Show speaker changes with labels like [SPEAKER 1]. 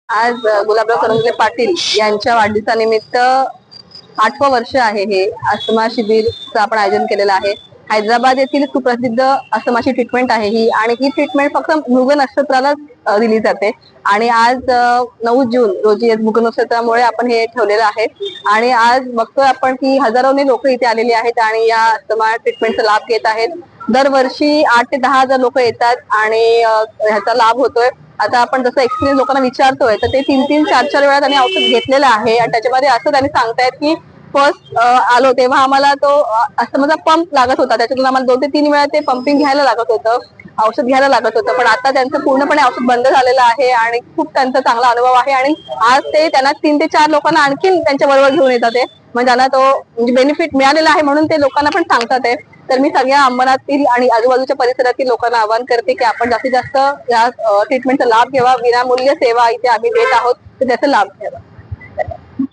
[SPEAKER 1] आज गुलाबराव करंजले पाटील यांच्या वाढदिवसानिमित्त 8वं वर्ष आहे हे अस्थमा शिबिरचं आपण आयोजन केलेलं आहे. हैदराबाद येथील सुप्रसिद्ध अस्थमाची ट्रीटमेंट आहे ही, आणि ही ट्रीटमेंट फक्त मृग नक्षत्राला दिली जाते. आणि आज 9 जून रोजी मृग नक्षत्रामुळे आपण हे ठेवलेलं आहे. आणि आज बघतोय आपण की हजारोनी लोक इथे आलेली आहेत आणि या अस्थमा ट्रीटमेंटचा लाभ घेत आहेत. दरवर्षी 8 ते 10 हजार लोक येतात आणि ह्याचा लाभ होतोय. आता आपण जसं एक्सपिरियन्स लोकांना विचारतोय तर ते 3-3, 4-4 वेळा त्यांनी औषध घेतलेलं आहे. आणि त्याच्यामध्ये असं त्यांनी सांगतायत की फर्स्ट आलो तेव्हा आम्हाला तो अस्थमाचा पंप लागत होता, त्याच्यातून आम्हाला 2 ते 3 वेळा ते पंपिंग घ्यायला लागत होतं, औषध घ्यायला लागत होतं. पण आता त्यांचं पूर्णपणे औषध बंद झालेलं आहे आणि खूप त्यांचा चांगला अनुभव आहे. आणि आज ते त्यांना 3 ते 4 लोकांना आणखीन त्यांच्या बरोबर घेऊन येतात ते, म्हणजे त्यांना तो म्हणजे बेनिफिट मिळालेला आहे म्हणून ते लोकांना पण सांगतात आहे. तर मी सगळ्या अंबरनाथतील आणि आजूबाजूच्या परिसरातील लोकांना आवाहन करते की आपण जास्तीत जास्त या ट्रीटमेंटचा लाभ घ्यावा. विनामूल्य सेवा इथे आम्ही देत आहोत, तर त्याचा लाभ घ्यावा.